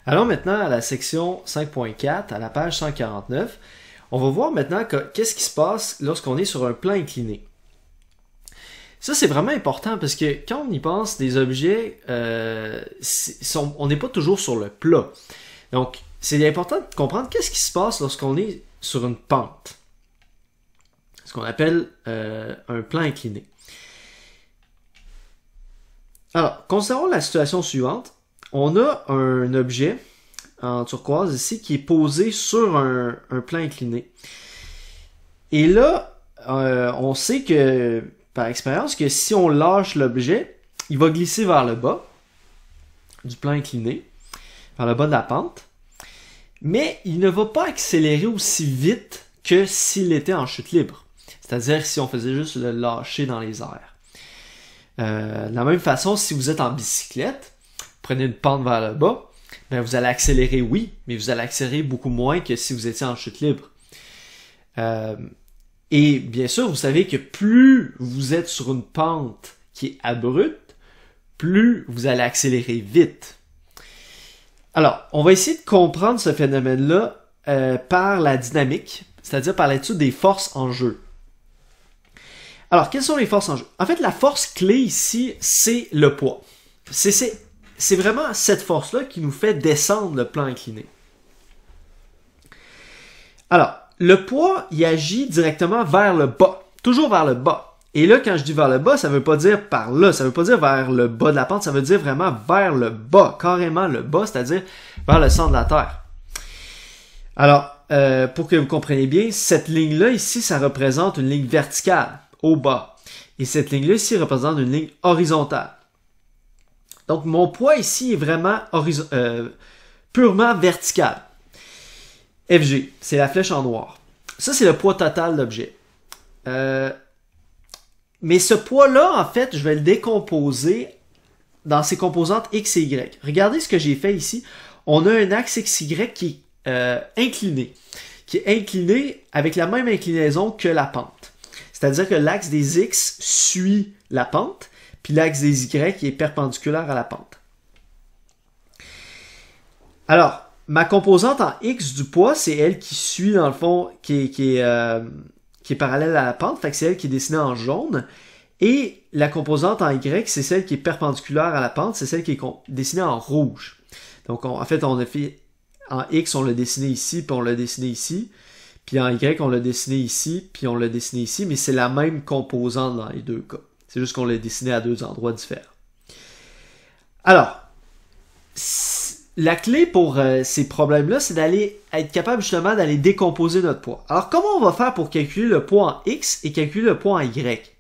Allons maintenant à la section 5.4, à la page 149. On va voir maintenant qu'est-ce qui se passe lorsqu'on est sur un plan incliné. Ça, c'est vraiment important parce que quand on y pense, des objets, on n'est pas toujours sur le plat. Donc, c'est important de comprendre qu'est-ce qui se passe lorsqu'on est sur une pente. Ce qu'on appelle un plan incliné. Alors, considérons la situation suivante. On a un objet en turquoise ici qui est posé sur un plan incliné. Et là, on sait que, par expérience, que si on lâche l'objet, il va glisser vers le bas du plan incliné, vers le bas de la pente, mais il ne va pas accélérer aussi vite que s'il était en chute libre. C'est-à-dire si on faisait juste le lâcher dans les airs. De la même façon, si vous êtes en bicyclette, prenez une pente vers le bas, ben vous allez accélérer, oui, mais vous allez accélérer beaucoup moins que si vous étiez en chute libre. Et bien sûr, vous savez que plus vous êtes sur une pente qui est abrupte, plus vous allez accélérer vite. Alors, on va essayer de comprendre ce phénomène-là par la dynamique, c'est-à-dire par l'étude des forces en jeu. Alors, quelles sont les forces en jeu? En fait, la force clé ici, c'est le poids. C'est vraiment cette force-là qui nous fait descendre le plan incliné. Alors, le poids, il agit directement vers le bas, toujours vers le bas. Et là, quand je dis vers le bas, ça ne veut pas dire par là, ça ne veut pas dire vers le bas de la pente, ça veut dire vraiment vers le bas, carrément le bas, c'est-à-dire vers le centre de la Terre. Alors, pour que vous compreniez bien, cette ligne-là ici, ça représente une ligne verticale, au bas. Et cette ligne-là ici représente une ligne horizontale. Donc, mon poids ici est vraiment purement vertical. FG, c'est la flèche en noir. Ça, c'est le poids total de l'objet. Mais ce poids-là, en fait, je vais le décomposer dans ses composantes X et Y. Regardez ce que j'ai fait ici. On a un axe XY qui est incliné. Qui est incliné avec la même inclinaison que la pente. C'est-à-dire que l'axe des X suit la pente, puis l'axe des Y est perpendiculaire à la pente. Alors, ma composante en X du poids, c'est elle qui suit, dans le fond, qui est parallèle à la pente, fait que c'est elle qui est dessinée en jaune. Et la composante en Y, c'est celle qui est perpendiculaire à la pente, c'est celle qui est dessinée en rouge. Donc, en fait, on a fait, en X, on l'a dessiné ici, puis on l'a dessiné ici. Puis en Y, on l'a dessiné ici, puis on l'a dessiné ici, mais c'est la même composante dans les deux cas. C'est juste qu'on l'a dessiné à deux endroits différents. Alors, la clé pour ces problèmes-là, c'est d'aller être capable justement d'aller décomposer notre poids. Alors, comment on va faire pour calculer le poids en X et calculer le poids en Y?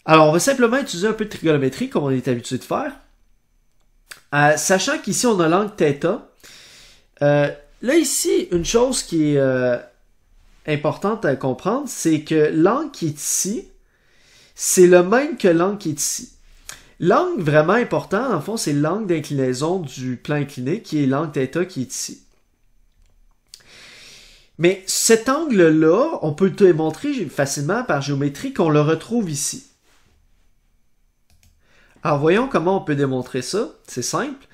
Alors, on va simplement utiliser un peu de trigonométrie, comme on est habitué de faire. Sachant qu'ici, on a l'angle θ. Là, ici, une chose qui est importante à comprendre, c'est que l'angle qui est ici, c'est le même que l'angle qui est ici. L'angle vraiment important, en fond, c'est l'angle d'inclinaison du plan incliné, qui est l'angle θ qui est ici. Mais cet angle-là, on peut le démontrer facilement par géométrie qu'on le retrouve ici. Alors, voyons comment on peut démontrer ça. C'est simple.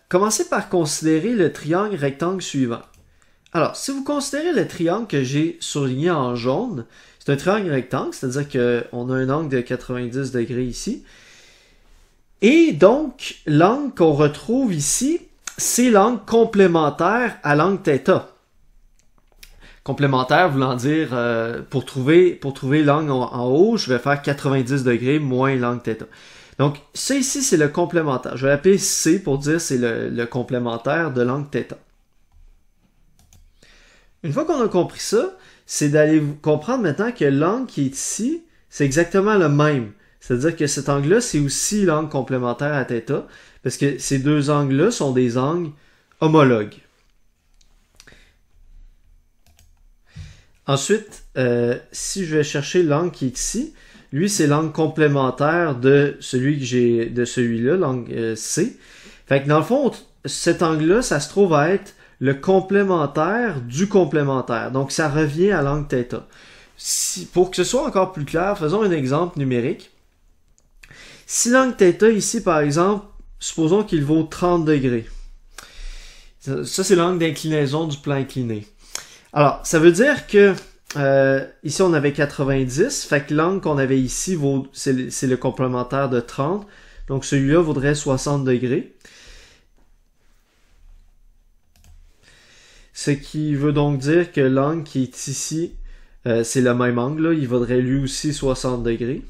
Commencez par considérer le triangle rectangle suivant. Alors, si vous considérez le triangle que j'ai souligné en jaune, c'est un triangle rectangle, c'est-à-dire qu'on a un angle de 90 degrés ici. Et donc, l'angle qu'on retrouve ici, c'est l'angle complémentaire à l'angle θ. Complémentaire voulant dire, pour trouver l'angle en haut, je vais faire 90 degrés moins l'angle θ. Donc, ça ici, c'est le complémentaire. Je vais l'appeler C pour dire c'est le complémentaire de l'angle θ. Une fois qu'on a compris ça, c'est d'aller comprendre maintenant que l'angle qui est ici, c'est exactement le même. C'est-à-dire que cet angle-là, c'est aussi l'angle complémentaire à θ, parce que ces deux angles-là sont des angles homologues. Ensuite, si je vais chercher l'angle qui est ici, lui, c'est l'angle complémentaire de celui-là, l'angle C. Fait que dans le fond, cet angle-là, ça se trouve à être le complémentaire du complémentaire. Donc, ça revient à l'angle θ. Pour que ce soit encore plus clair, faisons un exemple numérique. Si l'angle θ ici, par exemple, supposons qu'il vaut 30 degrés. Ça c'est l'angle d'inclinaison du plan incliné. Alors, ça veut dire que ici on avait 90, fait que l'angle qu'on avait ici, c'est le complémentaire de 30. Donc celui-là vaudrait 60 degrés. Ce qui veut donc dire que l'angle qui est ici, c'est le même angle, là, il vaudrait lui aussi 60 degrés.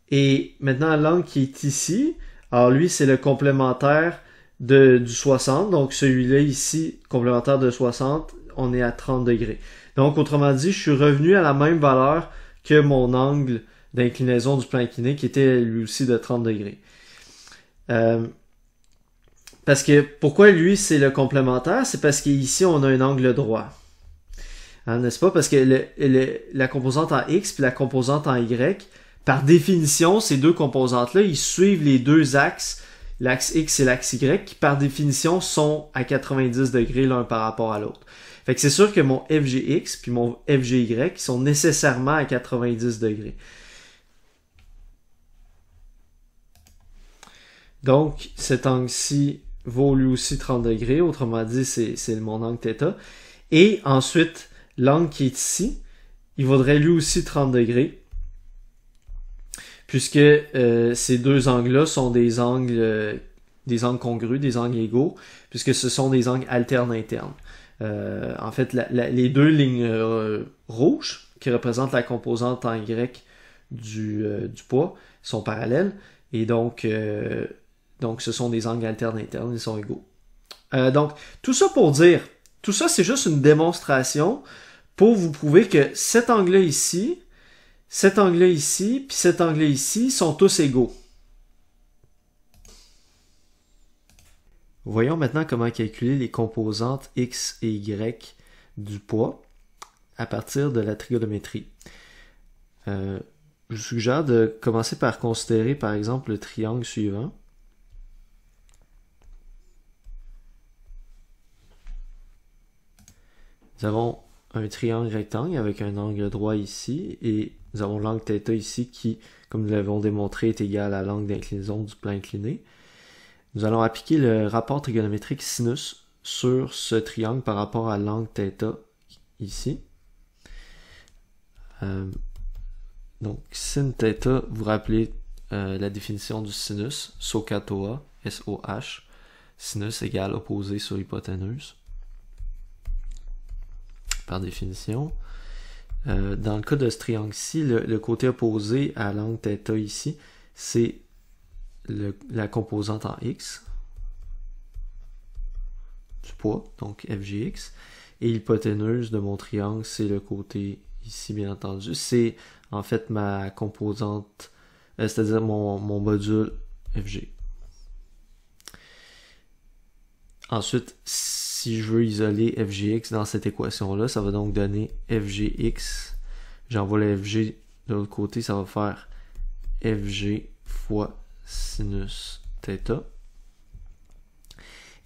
Et maintenant, l'angle qui est ici, alors lui, c'est le complémentaire du 60. Donc celui-là ici, complémentaire de 60, on est à 30 degrés. Donc autrement dit, je suis revenu à la même valeur que mon angle d'inclinaison du plan incliné qui était lui aussi de 30 degrés. Parce que pourquoi lui c'est le complémentaire? C'est parce qu'ici on a un angle droit. Hein, n'est-ce pas? Parce que la composante en X puis la composante en Y, par définition, ces deux composantes-là, ils suivent les deux axes, l'axe X et l'axe Y, qui par définition sont à 90 degrés l'un par rapport à l'autre. Fait que c'est sûr que mon FGX puis mon FGY sont nécessairement à 90 degrés. Donc, cet angle-ci vaut lui aussi 30 degrés, autrement dit, c'est mon angle θ. Et ensuite, l'angle qui est ici, il vaudrait lui aussi 30 degrés, puisque ces deux angles-là sont des angles congrus, des angles égaux, puisque ce sont des angles alternes internes. En fait, les deux lignes rouges, qui représentent la composante en Y du poids, sont parallèles, et donc ce sont des angles alternes internes, ils sont égaux. Donc, tout ça pour dire, tout ça c'est juste une démonstration pour vous prouver que cet angle-là ici, cet angle-là ici, puis cet angle-là ici sont tous égaux. Voyons maintenant comment calculer les composantes X et Y du poids à partir de la trigonométrie. Je vous suggère de commencer par considérer par exemple le triangle suivant. Nous avons un triangle rectangle avec un angle droit ici et nous avons l'angle θ ici qui, comme nous l'avons démontré, est égal à l'angle d'inclinaison du plan incliné. Nous allons appliquer le rapport trigonométrique sinus sur ce triangle par rapport à l'angle θ ici. Donc sin θ, vous rappelez la définition du sinus, SOHCAHTOA, SOH, sinus égale opposé sur hypoténuse. Par définition. Dans le cas de ce triangle-ci, le côté opposé à l'angle θ ici, c'est la composante en X du poids, donc FGX, et l'hypoténuse de mon triangle, c'est le côté ici, bien entendu. C'est en fait ma composante, c'est-à-dire mon module FG. Ensuite, si je veux isoler FGX dans cette équation-là, ça va donc donner FGX. J'envoie le FG de l'autre côté, ça va faire FG fois sinus θ.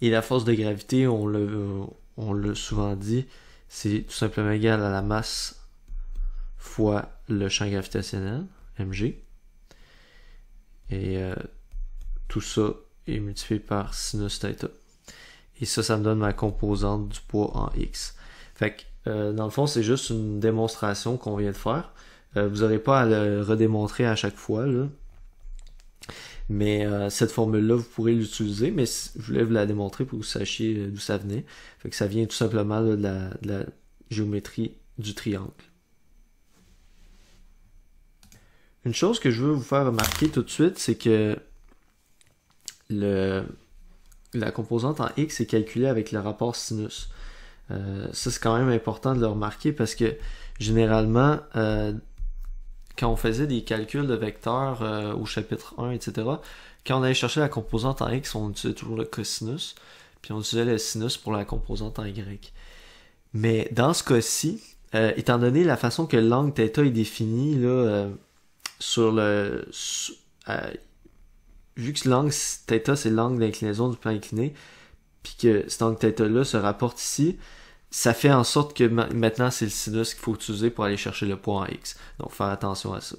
Et la force de gravité, on l'a souvent dit, c'est tout simplement égal à la masse fois le champ gravitationnel, mg. Et tout ça est multiplié par sinus θ. Et ça me donne ma composante du poids en X. Fait que, dans le fond, c'est juste une démonstration qu'on vient de faire. Vous n'aurez pas à le redémontrer à chaque fois, là. Mais cette formule-là, vous pourrez l'utiliser, mais je voulais vous la démontrer pour que vous sachiez d'où ça venait. Fait que ça vient tout simplement là, de la géométrie du triangle. Une chose que je veux vous faire remarquer tout de suite, c'est que la composante en X est calculée avec le rapport sinus. Ça, c'est quand même important de le remarquer parce que généralement, quand on faisait des calculs de vecteurs au chapitre 1, etc., quand on allait chercher la composante en X, on utilisait toujours le cosinus, puis on utilisait le sinus pour la composante en Y. Mais dans ce cas-ci, étant donné la façon que l'angle θ est défini, là, vu que l'angle θ c'est l'angle d'inclinaison du plan incliné, puis que cet angle θ là se rapporte ici, ça fait en sorte que maintenant c'est le sinus qu'il faut utiliser pour aller chercher le poids en X. Donc faire attention à ça.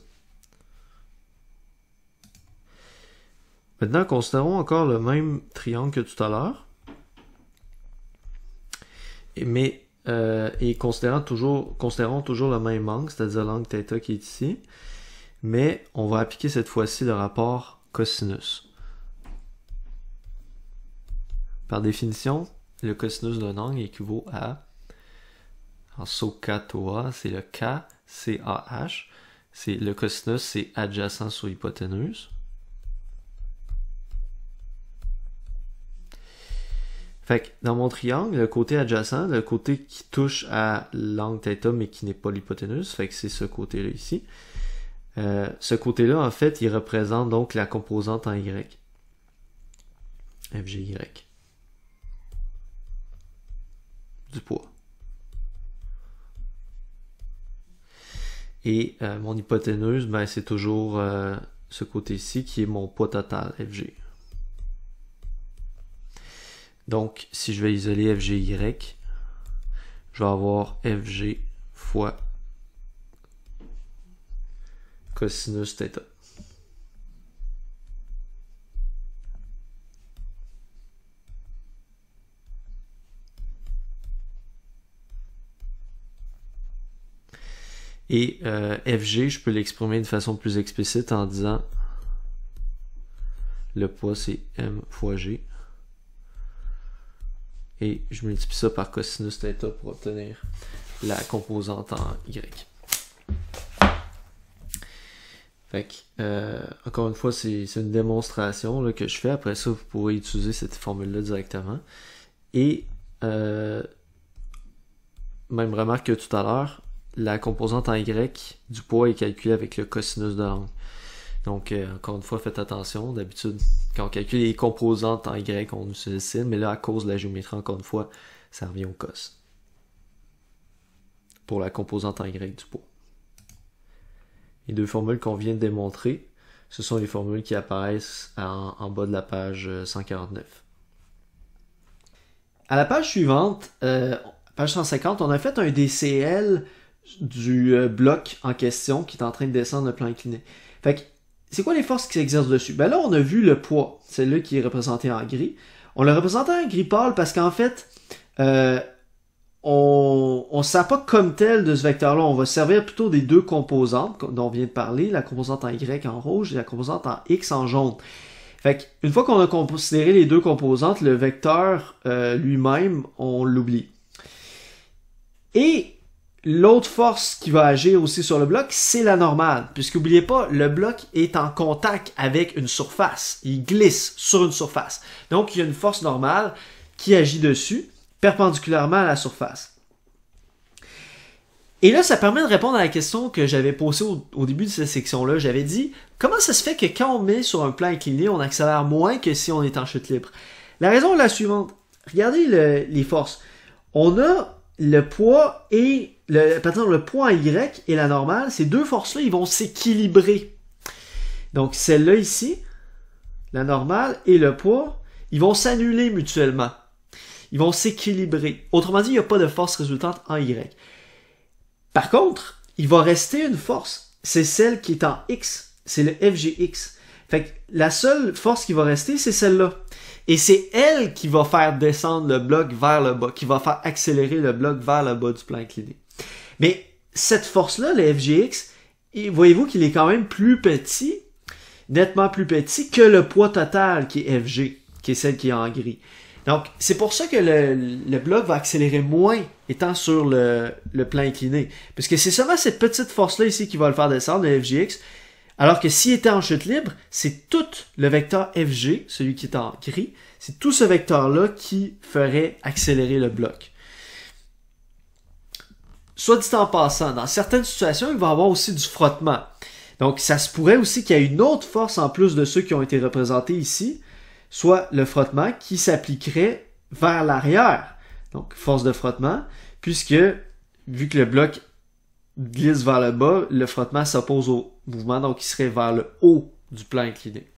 Maintenant, considérons encore le même triangle que tout à l'heure. Et considérons toujours le même angle, c'est-à-dire l'angle θ qui est ici. Mais on va appliquer cette fois-ci le rapport cosinus. Par définition, le cosinus d'un angle équivaut à, en SOHCAH, c'est le K, CAH. Le cosinus, c'est adjacent sur hypoténuse. Fait que dans mon triangle, le côté adjacent, le côté qui touche à l'angle θ mais qui n'est pas l'hypoténuse, fait que c'est ce côté-là ici. Ce côté-là, en fait, il représente donc la composante en Y. FGY. Du poids. Et mon hypoténuse, ben, c'est toujours ce côté-ci qui est mon poids total, FG. Donc, si je vais isoler FGY, je vais avoir FG fois cosinus θ. Et FG, je peux l'exprimer de façon plus explicite en disant le poids c'est M fois G. Et je multiplie ça par cosinus θ pour obtenir la composante en Y. Fait que, encore une fois, c'est une démonstration là, que je fais. Après ça, vous pourrez utiliser cette formule-là directement. Et, même remarque que tout à l'heure, la composante en Y du poids est calculée avec le cosinus de l'angle. Donc, encore une fois, faites attention. D'habitude, quand on calcule les composantes en Y, on utilise sin, mais là, à cause de la géométrie, encore une fois, ça revient au cos. Pour la composante en Y du poids. Les deux formules qu'on vient de démontrer, ce sont les formules qui apparaissent en bas de la page 149. À la page suivante, page 150, on a fait un DCL du bloc en question qui est en train de descendre le plan incliné. Fait que, c'est quoi les forces qui s'exercent dessus? Ben là, on a vu le poids, celle-là qui est représentée en gris. On l'a représenté en gris pâle parce qu'en fait, on ne sert pas comme tel de ce vecteur-là. On va se servir plutôt des deux composantes dont on vient de parler, la composante en Y en rouge et la composante en X en jaune. Fait qu'une fois qu'on a considéré les deux composantes, le vecteur lui-même, on l'oublie. Et l'autre force qui va agir aussi sur le bloc, c'est la normale. Puisqu'oubliez pas, le bloc est en contact avec une surface. Il glisse sur une surface. Donc, il y a une force normale qui agit dessus, perpendiculairement à la surface. Et là, ça permet de répondre à la question que j'avais posée au début de cette section-là. J'avais dit, comment ça se fait que quand on met sur un plan incliné, on accélère moins que si on est en chute libre? La raison est la suivante. Regardez les forces. On a le poids et le poids en Y et la normale. Ces deux forces-là, ils vont s'équilibrer. Donc, celle-là ici, la normale et le poids, ils vont s'annuler mutuellement. Ils vont s'équilibrer. Autrement dit, il n'y a pas de force résultante en Y. Par contre, il va rester une force. C'est celle qui est en X. C'est le FGX. Fait que la seule force qui va rester, c'est celle-là. Et c'est elle qui va faire descendre le bloc vers le bas, qui va faire accélérer le bloc vers le bas du plan incliné. Mais cette force-là, le FGX, voyez-vous qu'il est quand même plus petit, nettement plus petit que le poids total qui est FG, qui est celle qui est en gris. Donc, c'est pour ça que le bloc va accélérer moins étant sur le plan incliné. Parce que c'est seulement cette petite force-là ici qui va le faire descendre, le FGX. Alors que s'il était en chute libre, c'est tout le vecteur FG, celui qui est en gris, c'est tout ce vecteur-là qui ferait accélérer le bloc. Soit dit en passant, dans certaines situations, il va y avoir aussi du frottement. Donc, ça se pourrait aussi qu'il y ait une autre force en plus de ceux qui ont été représentés ici, soit le frottement qui s'appliquerait vers l'arrière. Donc, force de frottement, puisque, vu que le bloc glisse vers le bas, le frottement s'oppose au mouvement, donc il serait vers le haut du plan incliné.